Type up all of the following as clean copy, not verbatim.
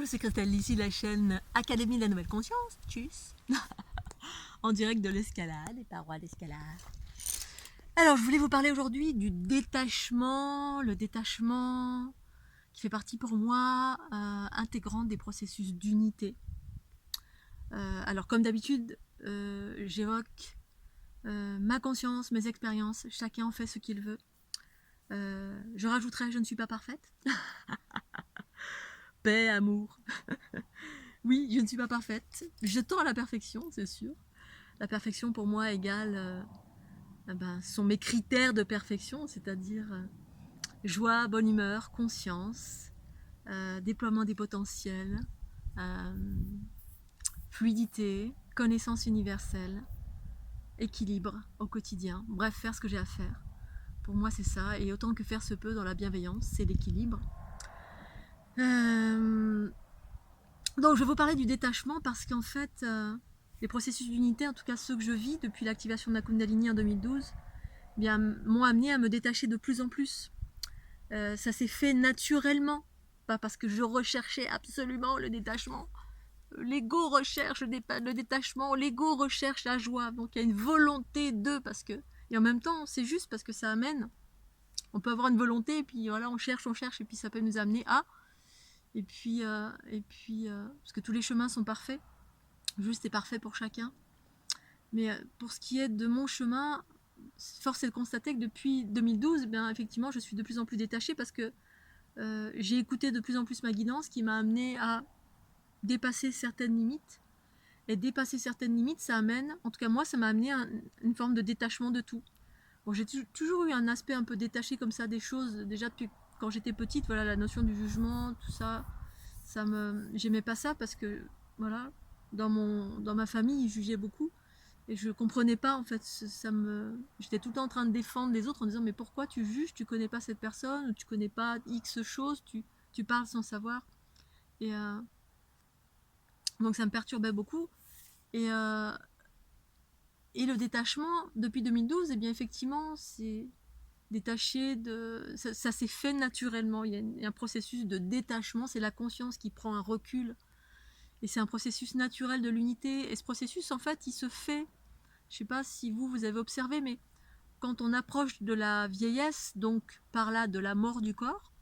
je suis Christelle, ici la chaîne Académie de la Nouvelle Conscience, tchuss, en direct de l'escalade, les parois d'escalade. Alors, je voulais vous parler aujourd'hui du détachement, le détachement qui fait partie pour moi intégrante des processus d'unité. Alors, comme d'habitude, j'évoque ma conscience, mes expériences, chacun en fait ce qu'il veut. Je rajouterai, je ne suis pas parfaite. Paix, amour. Oui, je ne suis pas parfaite. Je tends à la perfection, c'est sûr. La perfection pour moi égale sont mes critères de perfection, c'est-à-dire joie, bonne humeur, conscience, déploiement des potentiels, fluidité, connaissance universelle, équilibre au quotidien. Bref, faire ce que j'ai à faire. Pour moi, c'est ça. Et autant que faire se peut dans la bienveillance, c'est l'équilibre. Donc, je vais vous parler du détachement parce qu'en fait, les processus d'unité, en tout cas ceux que je vis depuis l'activation de la Kundalini en 2012, m'ont amené à me détacher de plus en plus. Ça s'est fait naturellement, pas parce que je recherchais absolument le détachement. L'ego recherche le détachement, l'ego recherche la joie. Donc il y a une volonté de, parce que, et en même temps, c'est juste parce que ça amène. On peut avoir une volonté, et puis voilà, on cherche, et puis ça peut nous amener à. Et puis, parce que tous les chemins sont parfaits, juste et parfait pour chacun. Mais pour ce qui est de mon chemin, force est de constater que depuis 2012, effectivement, je suis de plus en plus détachée parce que j'ai écouté de plus en plus ma guidance qui m'a amené à dépasser certaines limites. Et dépasser certaines limites, ça amène, en tout cas moi, ça m'a amené à une forme de détachement de tout. Bon, j'ai toujours eu un aspect un peu détaché comme ça des choses, déjà depuis quand j'étais petite, voilà, la notion du jugement, tout ça, j'aimais pas ça parce que, voilà, dans ma famille, ils jugeaient beaucoup. Et je comprenais pas, en fait, j'étais tout le temps en train de défendre les autres en disant mais pourquoi tu juges, tu connais pas cette personne, ou tu connais pas X chose, tu parles sans savoir. Et donc ça me perturbait beaucoup. Et le détachement, depuis 2012, effectivement, c'est détaché de... Ça s'est fait naturellement, il y a un processus de détachement, c'est la conscience qui prend un recul. Et c'est un processus naturel de l'unité. Et ce processus, en fait, il se fait, je sais pas si vous avez observé, mais quand on approche de la vieillesse, donc par là de la mort du corps,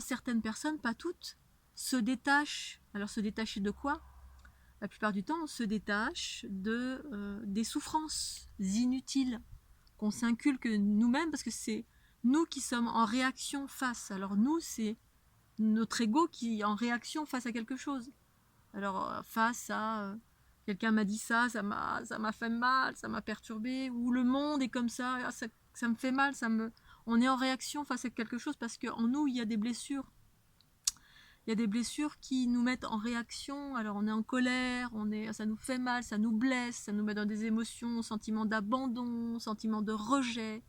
certaines personnes, pas toutes, se détachent. Alors se détacher de quoi? La plupart du temps, on se détache des souffrances inutiles qu'on s'inculque nous-mêmes parce que c'est nous qui sommes en réaction face. Alors nous, c'est notre ego qui est en réaction face à quelque chose. Alors face à quelqu'un m'a dit ça m'a fait mal, ça m'a perturbé, ou le monde est comme ça, ça me fait mal, on est en réaction face à quelque chose parce qu'en nous il y a des blessures. Il y a des blessures qui nous mettent en réaction, alors on est en colère, ça nous fait mal, ça nous blesse, ça nous met dans des émotions, sentiment d'abandon, sentiment de rejet,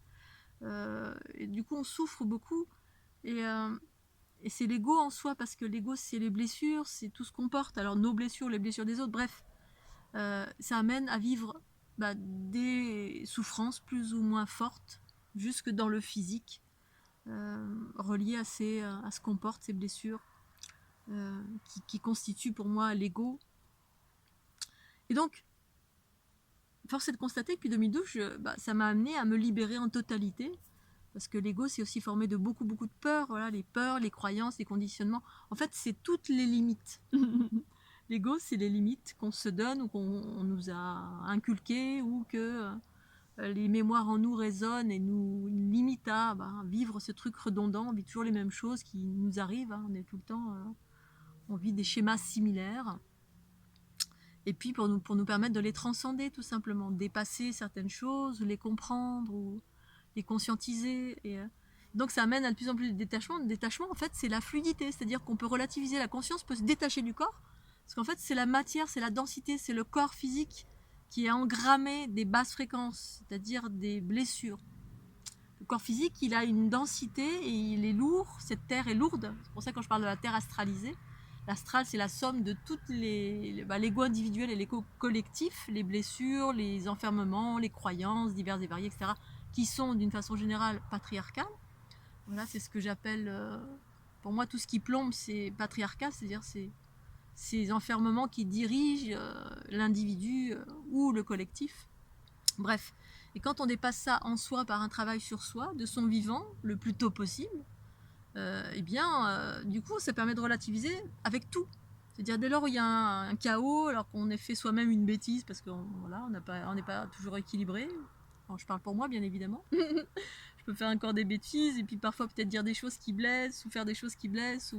et du coup on souffre beaucoup, et c'est l'ego en soi, parce que l'ego c'est les blessures, c'est tout ce qu'on porte, alors nos blessures, les blessures des autres, bref, ça amène à vivre des souffrances plus ou moins fortes, jusque dans le physique, reliées à ce qu'on porte, ces blessures, qui constituent pour moi l'ego. Et donc, force est de constater que depuis 2012, ça m'a amené à me libérer en totalité, parce que l'ego c'est aussi formé de beaucoup de peurs, voilà, les peurs, les croyances, les conditionnements. En fait, c'est toutes les limites. L'ego, c'est les limites qu'on se donne ou qu'on nous a inculquées, ou que les mémoires en nous résonnent et nous limitent à vivre ce truc redondant. On vit toujours les mêmes choses qui nous arrivent, on est tout le temps, on vit des schémas similaires. Et puis pour nous permettre de les transcender, tout simplement, dépasser certaines choses, les comprendre ou les conscientiser. Et donc ça amène à de plus en plus de détachement. Le détachement, en fait, c'est la fluidité, c'est-à-dire qu'on peut relativiser, la conscience peut se détacher du corps, parce qu'en fait, c'est la matière, c'est la densité, c'est le corps physique qui est engrammé des basses fréquences, c'est-à-dire des blessures. Le corps physique, il a une densité et il est lourd, cette terre est lourde. C'est pour ça que quand je parle de la terre astralisée, l'astral, c'est la somme de toutes l'ego individuel et l'ego collectif, les blessures, les enfermements, les croyances diverses et variées, etc., qui sont d'une façon générale patriarcales. Voilà, c'est ce que j'appelle, pour moi, tout ce qui plombe, c'est patriarcat, c'est-à-dire ces enfermements qui dirigent l'individu ou le collectif. Bref, et quand on dépasse ça en soi par un travail sur soi, de son vivant, le plus tôt possible, eh bien, du coup, ça permet de relativiser avec tout. C'est-à-dire dès lors où il y a un chaos, alors qu'on ait fait soi-même une bêtise, parce qu'on voilà, on n'est pas toujours équilibré. Enfin, je parle pour moi, bien évidemment. Je peux faire encore des bêtises, et puis parfois peut-être dire des choses qui blessent, ou faire des choses qui blessent,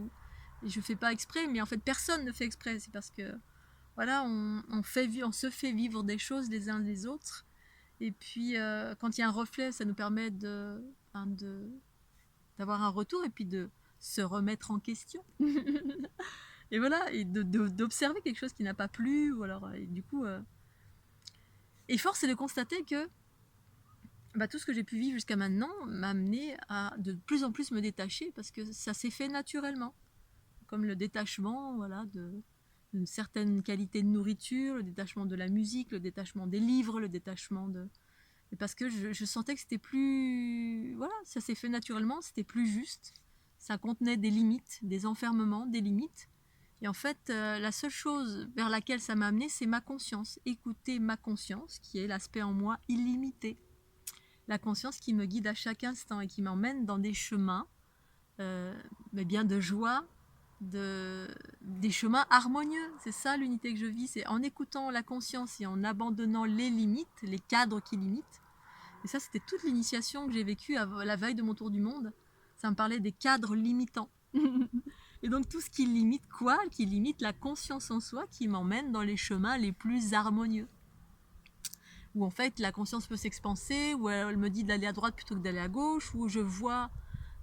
et je fais pas exprès, mais en fait personne ne fait exprès. C'est parce que voilà, on se fait vivre des choses les uns les autres. Et puis quand il y a un reflet, ça nous permet d'avoir un retour et puis de se remettre en question. Et voilà, et d'observer quelque chose qui n'a pas plu, ou alors, et du coup, et force est de constater que tout ce que j'ai pu vivre jusqu'à maintenant m'a amené à de plus en plus me détacher, parce que ça s'est fait naturellement. Comme le détachement, voilà, d'une certaine qualité de nourriture, le détachement de la musique, le détachement des livres, le détachement de... Et parce que je sentais que c'était plus... Voilà, ça s'est fait naturellement, c'était plus juste. Ça contenait des limites, des enfermements, des limites. Et en fait, la seule chose vers laquelle ça m'a amené, c'est ma conscience. Écouter ma conscience, qui est l'aspect en moi illimité. La conscience qui me guide à chaque instant et qui m'emmène dans des chemins mais bien de joie, des chemins harmonieux. C'est ça l'unité que je vis, c'est en écoutant la conscience et en abandonnant les limites, les cadres qui limitent. Et ça, c'était toute l'initiation que j'ai vécue à la veille de mon tour du monde. Ça me parlait des cadres limitants. Et donc tout ce qui limite quoi? Qui limite la conscience en soi, qui m'emmène dans les chemins les plus harmonieux. Où en fait la conscience peut s'expanser, où elle me dit d'aller à droite plutôt que d'aller à gauche, où je vois,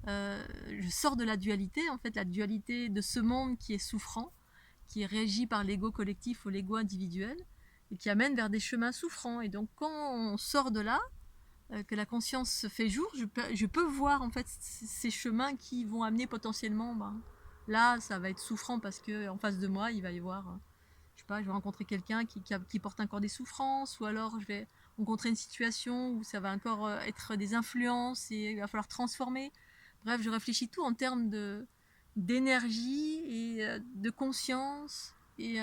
je sors de la dualité, en fait la dualité de ce monde qui est souffrant, qui est régi par l'ego collectif ou l'ego individuel, et qui amène vers des chemins souffrants. Et donc quand on sort de là, que la conscience se fait jour, je peux voir en fait ces chemins qui vont amener potentiellement, là ça va être souffrant parce que en face de moi il va y avoir, je sais pas, je vais rencontrer quelqu'un qui porte encore des souffrances, ou alors je vais rencontrer une situation où ça va encore être des influences et il va falloir transformer. Bref, je réfléchis tout en termes d'énergie et de conscience et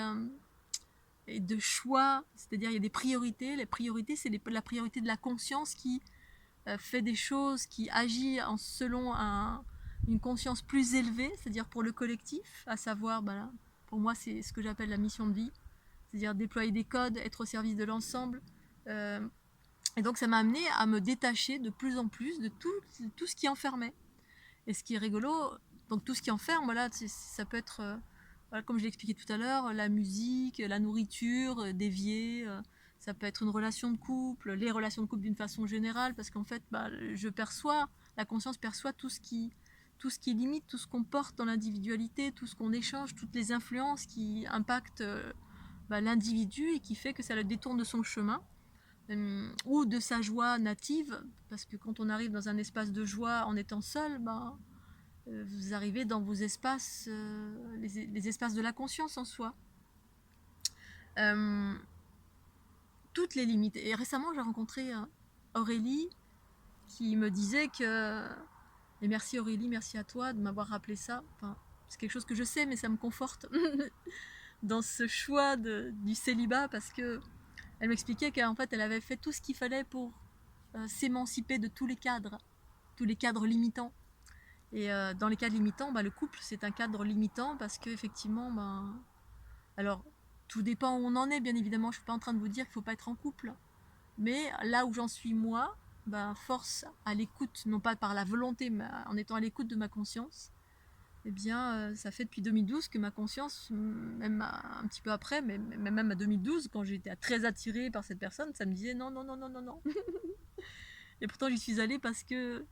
de choix, c'est-à-dire il y a des priorités. Les priorités, c'est la priorité de la conscience qui fait des choses, qui agit selon une conscience plus élevée, c'est-à-dire pour le collectif, à savoir, pour moi c'est ce que j'appelle la mission de vie, c'est-à-dire déployer des codes, être au service de l'ensemble. Et donc ça m'a amené à me détacher de plus en plus de tout ce qui enfermait. Et ce qui est rigolo, donc tout ce qui enferme, voilà, ça peut être, voilà, comme je l'ai expliqué tout à l'heure, la musique, la nourriture, dévier, ça peut être une relation de couple, les relations de couple d'une façon générale, parce qu'en fait, la conscience perçoit tout ce qui limite, tout ce qu'on porte dans l'individualité, tout ce qu'on échange, toutes les influences qui impactent l'individu et qui fait que ça le détourne de son chemin. Ou de sa joie native, parce que quand on arrive dans un espace de joie en étant seul, vous arrivez dans vos espaces, les espaces de la conscience en soi. Toutes les limites. Et récemment, j'ai rencontré Aurélie qui me disait que... Et merci Aurélie, merci à toi de m'avoir rappelé ça. Enfin, c'est quelque chose que je sais, mais ça me conforte dans ce choix du célibat, parce que elle m'expliquait qu'en fait, elle avait fait tout ce qu'il fallait pour s'émanciper de tous les cadres limitants. Et dans les cadres limitants, le couple, c'est un cadre limitant parce qu'effectivement, alors, tout dépend où on en est, bien évidemment. Je ne suis pas en train de vous dire qu'il ne faut pas être en couple. Mais là où j'en suis moi, force à l'écoute, non pas par la volonté, mais en étant à l'écoute de ma conscience, eh bien, ça fait depuis 2012 que ma conscience, même un petit peu après, mais même à 2012, quand j'étais très attirée par cette personne, ça me disait non, non, non, non, non, non. Et pourtant, j'y suis allée parce que,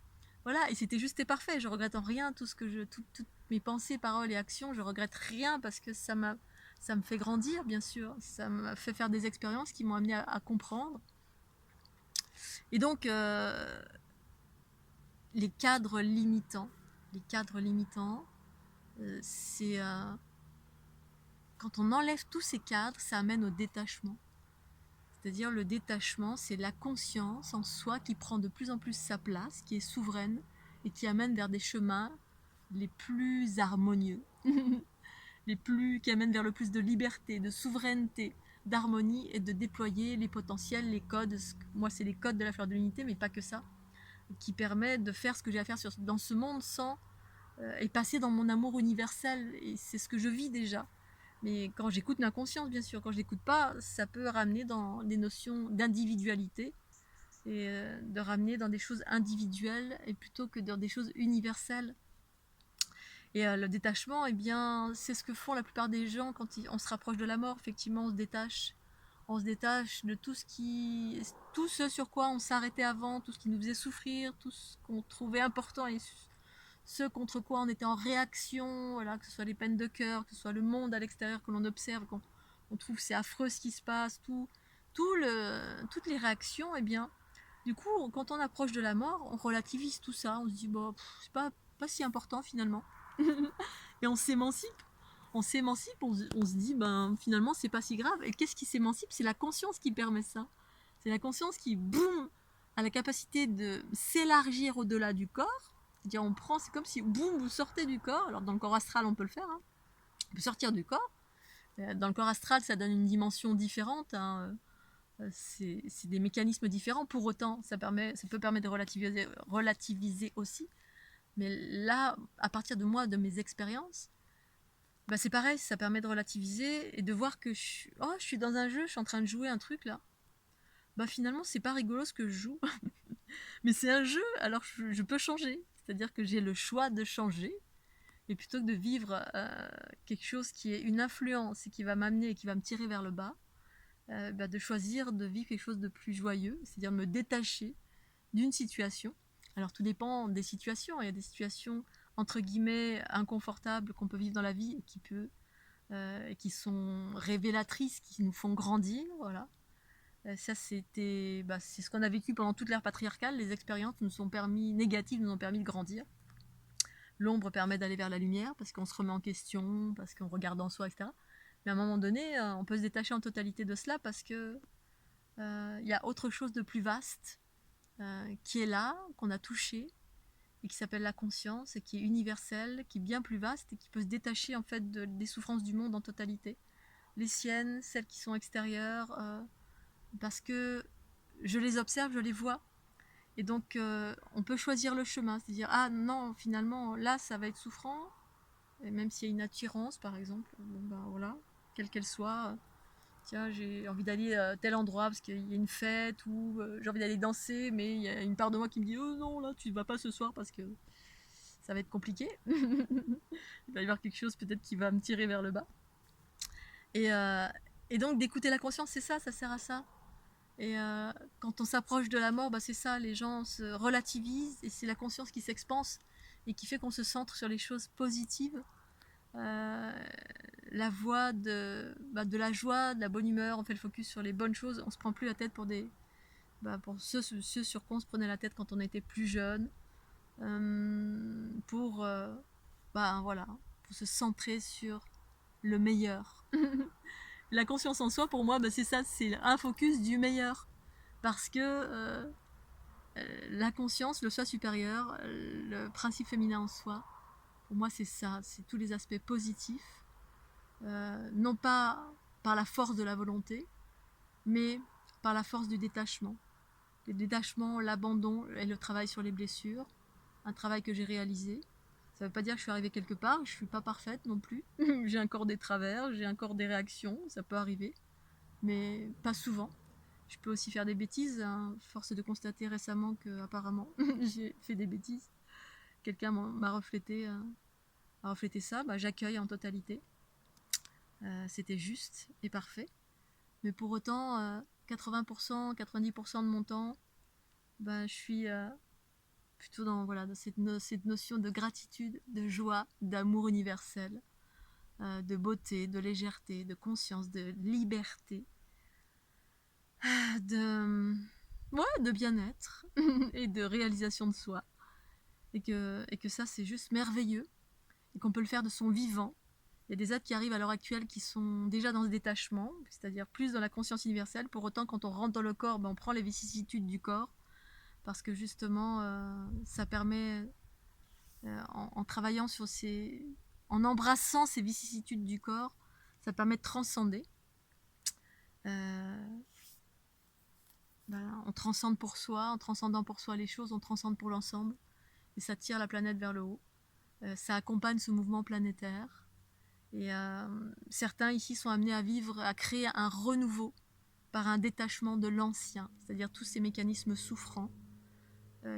voilà, et c'était juste et parfait. Je regrette en rien toutes mes pensées, paroles et actions. Je regrette rien parce que ça me fait grandir, bien sûr. Ça m'a fait faire des expériences qui m'ont amené à comprendre. Et donc, les cadres limitants, c'est quand on enlève tous ces cadres, ça amène au détachement. C'est-à-dire le détachement, c'est la conscience en soi qui prend de plus en plus sa place, qui est souveraine et qui amène vers des chemins les plus harmonieux, qui amènent vers le plus de liberté, de souveraineté, d'harmonie et de déployer les potentiels, les codes. Moi, c'est les codes de la fleur de l'unité, mais pas que ça, qui permet de faire ce que j'ai à faire dans ce monde sans et passer dans mon amour universel. Et c'est ce que je vis déjà. Mais quand j'écoute ma conscience, bien sûr, quand je l'écoute pas, ça peut ramener dans des notions d'individualité et de ramener dans des choses individuelles et plutôt que dans des choses universelles. Et le détachement, eh bien, c'est ce que font la plupart des gens quand on se rapproche de la mort. Effectivement, on se détache. On se détache de tout ce sur quoi on s'arrêtait avant, tout ce qui nous faisait souffrir, tout ce qu'on trouvait important et ce contre quoi on était en réaction, voilà, que ce soit les peines de cœur, que ce soit le monde à l'extérieur que l'on observe, qu'on trouve c'est affreux ce qui se passe, toutes les réactions, eh bien, du coup, quand on approche de la mort, on relativise tout ça, on se dit, bon, c'est pas si important finalement. Et on s'émancipe. On se dit, ben finalement, c'est pas si grave. Et qu'est-ce qui s'émancipe? C'est la conscience qui permet ça. C'est la conscience qui, boum, a la capacité de s'élargir au-delà du corps. C'est-à-dire, c'est comme si, boum, vous sortez du corps. Alors, dans le corps astral, on peut le faire. Hein. On peut sortir du corps. Dans le corps astral, ça donne une dimension différente. Hein. C'est des mécanismes différents. Pour autant, ça peut permettre de relativiser aussi. Mais là, à partir de moi, de mes expériences, bah c'est pareil, ça permet de relativiser et de voir que je suis dans un jeu, je suis en train de jouer un truc là. Bah finalement, c'est pas rigolo ce que je joue. Mais c'est un jeu, alors je peux changer. C'est-à-dire que j'ai le choix de changer. Et plutôt que de vivre quelque chose qui est une influence et qui va m'amener et qui va me tirer vers le bas, bah de choisir de vivre quelque chose de plus joyeux, c'est-à-dire me détacher d'une situation. Alors tout dépend des situations. Il y a des situations entre guillemets inconfortables qu'on peut vivre dans la vie et qui sont révélatrices, qui nous font grandir. Voilà. Ça c'est ce qu'on a vécu pendant toute l'ère patriarcale. Les expériences négatives nous ont permis de grandir. L'ombre permet d'aller vers la lumière parce qu'on se remet en question, parce qu'on regarde en soi, etc. Mais à un moment donné, on peut se détacher en totalité de cela parce que y a autre chose de plus vaste qui est là, qu'on a touché, et qui s'appelle la conscience, et qui est universelle, qui est bien plus vaste, et qui peut se détacher en fait des souffrances du monde en totalité. Les siennes, celles qui sont extérieures, parce que je les observe, je les vois. Et donc, on peut choisir le chemin, c'est-à-dire, ah non, finalement, là, ça va être souffrant, et même s'il y a une attirance, par exemple, bon, ben voilà, quelle qu'elle soit, tiens, j'ai envie d'aller à tel endroit parce qu'il y a une fête, ou j'ai envie d'aller danser, mais il y a une part de moi qui me dit, oh non, là, tu ne vas pas ce soir parce que ça va être compliqué. Il va y avoir quelque chose peut-être qui va me tirer vers le bas. Et donc, d'écouter la conscience, c'est ça sert à ça. Et quand on s'approche de la mort, bah, c'est ça, les gens se relativisent et c'est la conscience qui s'expanse et qui fait qu'on se centre sur les choses positives. La voie de la joie, de la bonne humeur, on fait le focus sur les bonnes choses, on se prend plus la tête pour ce sur quoi on se prenait la tête quand on était plus jeune, pour voilà, pour se centrer sur le meilleur. La conscience en soi, pour moi, c'est ça, c'est un focus du meilleur. Parce que la conscience, le soi supérieur, le principe féminin en soi, pour moi, c'est ça, c'est tous les aspects positifs, non pas par la force de la volonté, mais par la force du détachement. Le détachement, l'abandon et le travail sur les blessures, un travail que j'ai réalisé. Ça ne veut pas dire que je suis arrivée quelque part, je ne suis pas parfaite non plus. J'ai encore des travers, j'ai encore des réactions, ça peut arriver, mais pas souvent. Je peux aussi faire des bêtises, hein. Force est de constater récemment que apparemment j'ai fait des bêtises. Quelqu'un m'a reflété ça, j'accueille en totalité. C'était juste et parfait. Mais pour autant, 80%, 90% de mon temps, je suis plutôt dans cette notion de gratitude, de joie, d'amour universel, de beauté, de légèreté, de conscience, de liberté, de bien-être et de réalisation de soi. Et que ça, c'est juste merveilleux et qu'on peut le faire de son vivant. Il y a des êtres qui arrivent à l'heure actuelle qui sont déjà dans ce détachement, c'est-à-dire plus dans la conscience universelle. Pour autant, quand on rentre dans le corps, on prend les vicissitudes du corps parce que justement, ça permet en travaillant sur en embrassant ces vicissitudes du corps, ça permet de transcender. On transcende pour soi, en transcendant pour soi les choses, on transcende pour l'ensemble, et ça tire la planète vers le haut. Ça accompagne ce mouvement planétaire. Et certains ici sont amenés à vivre, à créer un renouveau par un détachement de l'ancien, c'est-à-dire tous ces mécanismes souffrants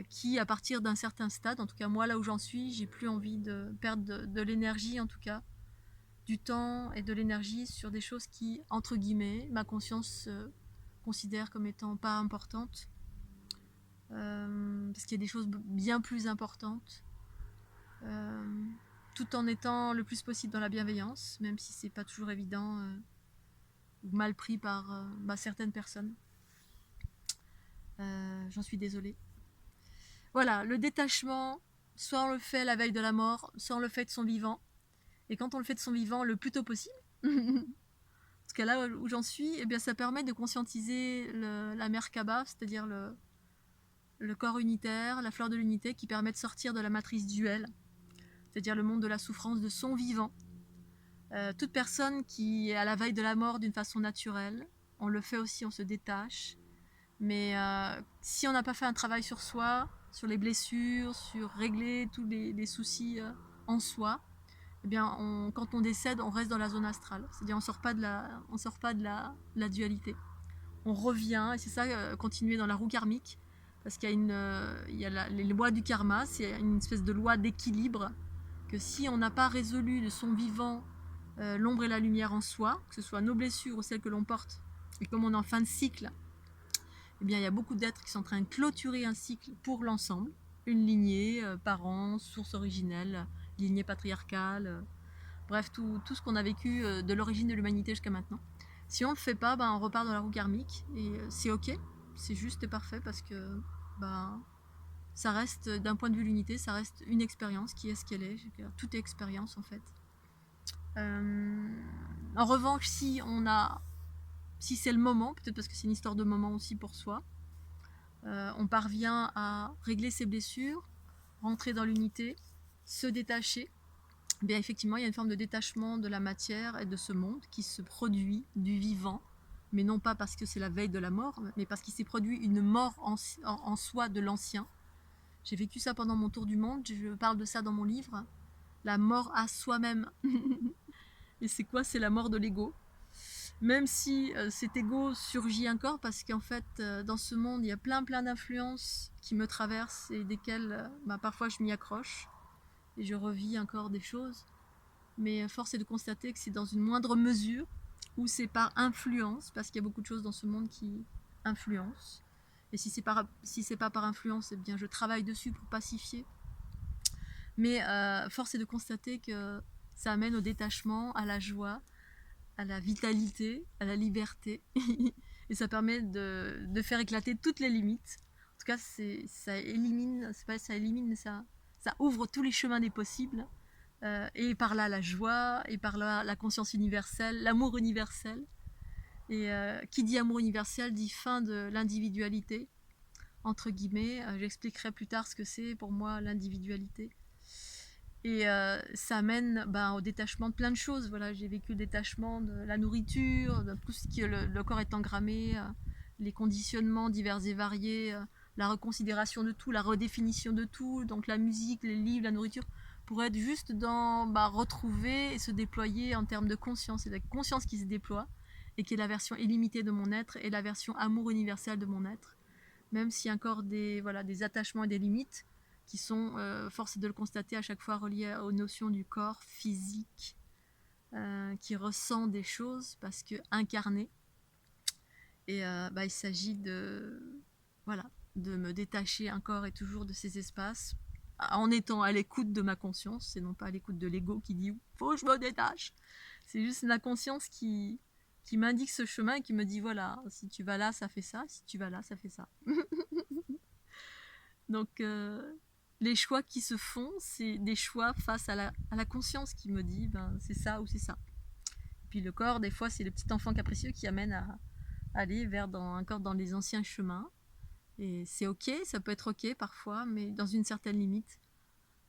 qui, à partir d'un certain stade, en tout cas moi là où j'en suis, j'ai plus envie de perdre de l'énergie, en tout cas du temps et de l'énergie sur des choses qui, entre guillemets, ma conscience considère comme étant pas importantes, parce qu'il y a des choses bien plus importantes, tout en étant le plus possible dans la bienveillance, même si c'est pas toujours évident ou mal pris par certaines personnes. J'en suis désolée. Voilà, le détachement, soit on le fait la veille de la mort, soit on le fait de son vivant. Et quand on le fait de son vivant, le plus tôt possible, parce que là où j'en suis, eh bien, ça permet de conscientiser la Merkaba, c'est-à-dire le corps unitaire, la fleur de l'unité, qui permet de sortir de la matrice duelle, c'est-à-dire le monde de la souffrance de son vivant. Toute personne qui est à la veille de la mort d'une façon naturelle, on le fait aussi, on se détache. Mais si on n'a pas fait un travail sur soi, sur les blessures, sur régler tous les soucis en soi, eh bien, quand on décède, on reste dans la zone astrale. C'est-à-dire, on sort pas de la dualité. On revient, et c'est ça, continuer dans la roue karmique, parce qu'il y a les lois du karma, c'est une espèce de loi d'équilibre, que si on n'a pas résolu de son vivant l'ombre et la lumière en soi, que ce soit nos blessures ou celles que l'on porte, et comme on est en fin de cycle, eh bien, il y a beaucoup d'êtres qui sont en train de clôturer un cycle pour l'ensemble, une lignée, parents, source originelle, lignée patriarcale, bref, tout ce qu'on a vécu de l'origine de l'humanité jusqu'à maintenant. Si on ne le fait pas, on repart dans la roue karmique, et c'est ok, c'est juste et parfait, parce que ça reste, d'un point de vue de l'unité, ça reste une expérience qui est ce qu'elle est, toute expérience en fait. En revanche, si c'est le moment, peut-être parce que c'est une histoire de moment aussi pour soi, on parvient à régler ses blessures, rentrer dans l'unité, se détacher, bien effectivement il y a une forme de détachement de la matière et de ce monde qui se produit du vivant, mais non pas parce que c'est la veille de la mort, mais parce qu'il s'est produit une mort en soi de l'ancien. J'ai vécu ça pendant mon tour du monde, je parle de ça dans mon livre, la mort à soi-même. Et c'est quoi? C'est la mort de l'ego. Même si cet ego surgit encore, parce qu'en fait, dans ce monde, il y a plein d'influences qui me traversent et desquelles parfois je m'y accroche et je revis encore des choses. Mais force est de constater que c'est dans une moindre mesure, ou c'est par influence, parce qu'il y a beaucoup de choses dans ce monde qui influencent. Et si c'est pas par influence, eh bien je travaille dessus pour pacifier. Mais force est de constater que ça amène au détachement, à la joie, à la vitalité, à la liberté. Et ça permet de faire éclater toutes les limites. En tout cas, ça élimine, mais ça ouvre tous les chemins des possibles. Et par là la joie, et par là la conscience universelle, l'amour universel. Et qui dit amour universel dit fin de l'individualité, entre guillemets. J'expliquerai plus tard ce que c'est pour moi l'individualité. Et ça amène au détachement de plein de choses. Voilà, j'ai vécu le détachement de la nourriture, de tout ce que le corps est engrammé, les conditionnements divers et variés, la reconsidération de tout, la redéfinition de tout, donc la musique, les livres, la nourriture, pour être juste dans retrouver et se déployer en termes de conscience. C'est la conscience qui se déploie et qui est la version illimitée de mon être et la version amour universel de mon être. Même s'il y a encore des attachements et des limites qui sont, force de le constater, à chaque fois reliées aux notions du corps physique, qui ressent des choses parce que incarné. Et il s'agit de me détacher encore et toujours de ces espaces en étant à l'écoute de ma conscience et non pas à l'écoute de l'ego qui dit faut que je me détache. C'est juste la conscience qui m'indique ce chemin et qui me dit voilà, si tu vas là ça fait ça, si tu vas là ça fait ça. Donc les choix qui se font, c'est des choix face à la conscience qui me dit c'est ça ou c'est ça. Et puis le corps, des fois, c'est le petit enfant capricieux qui amène à aller encore dans les anciens chemins. Et c'est ok, ça peut être ok parfois, mais dans une certaine limite.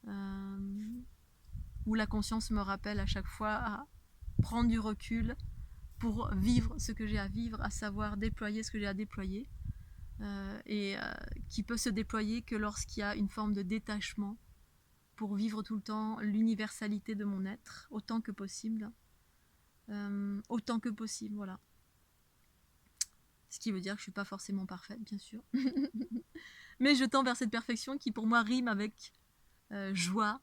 où la conscience me rappelle à chaque fois à prendre du recul pour vivre ce que j'ai à vivre, à savoir déployer ce que j'ai à déployer, qui peut se déployer que lorsqu'il y a une forme de détachement pour vivre tout le temps l'universalité de mon être, autant que possible. Voilà. Ce qui veut dire que je ne suis pas forcément parfaite, bien sûr. Mais je tends vers cette perfection qui pour moi rime avec joie,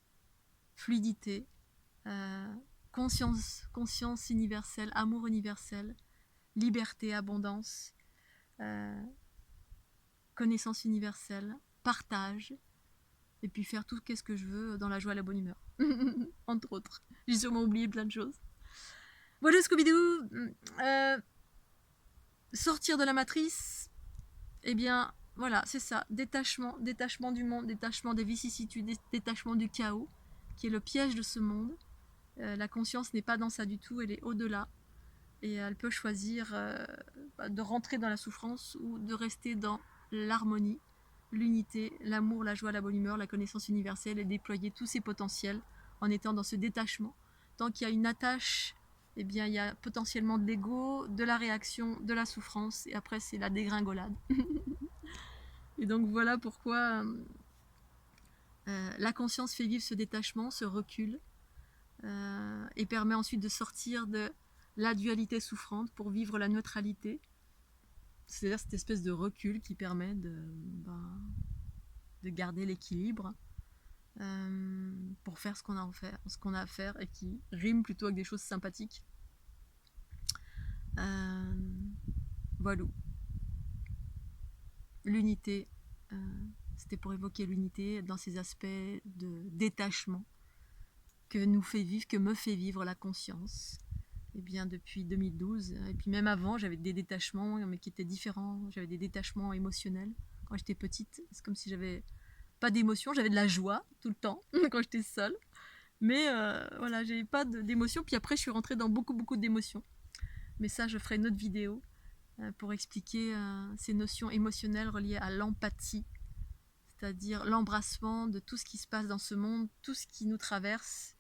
fluidité, conscience universelle, amour universel, liberté, abondance, connaissance universelle, partage, et puis faire tout ce que je veux dans la joie et la bonne humeur. Entre autres. J'ai sûrement oublié plein de choses. Voilà, Scooby-Doo. Sortir de la matrice, eh bien, voilà, c'est ça. Détachement du monde, détachement des vicissitudes, détachement du chaos, qui est le piège de ce monde. La conscience n'est pas dans ça du tout, elle est au-delà. Et elle peut choisir de rentrer dans la souffrance ou de rester dans l'harmonie, l'unité, l'amour, la joie, la bonne humeur, la connaissance universelle et déployer tous ses potentiels en étant dans ce détachement. Tant qu'il y a une attache, eh bien, il y a potentiellement de l'ego, de la réaction, de la souffrance, et après c'est la dégringolade. Et donc voilà pourquoi la conscience fait vivre ce détachement, ce recul, et permet ensuite de sortir de la dualité souffrante pour vivre la neutralité. C'est-à-dire cette espèce de recul qui permet de garder l'équilibre pour faire ce qu'on a à faire et qui rime plutôt avec des choses sympathiques. Voilà. L'unité, c'était pour évoquer l'unité dans ces aspects de détachement que me fait vivre la conscience. Et bien depuis 2012, et puis même avant, j'avais des détachements, mais qui étaient différents. J'avais des détachements émotionnels quand j'étais petite. C'est comme si j'avais pas d'émotion, j'avais de la joie tout le temps quand j'étais seule. Mais voilà, j'avais pas d'émotion. Puis après, je suis rentrée dans beaucoup d'émotions. Mais ça, je ferai une autre vidéo pour expliquer ces notions émotionnelles reliées à l'empathie, c'est-à-dire l'embrassement de tout ce qui se passe dans ce monde, tout ce qui nous traverse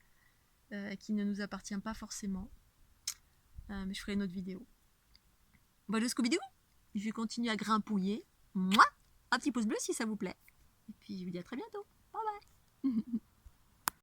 et qui ne nous appartient pas forcément. Mais je ferai une autre vidéo. Voilà, Scooby-Doo, je vais continuer à grimpouiller. Mouah, un petit pouce bleu si ça vous plaît. Et puis je vous dis à très bientôt. Bye bye.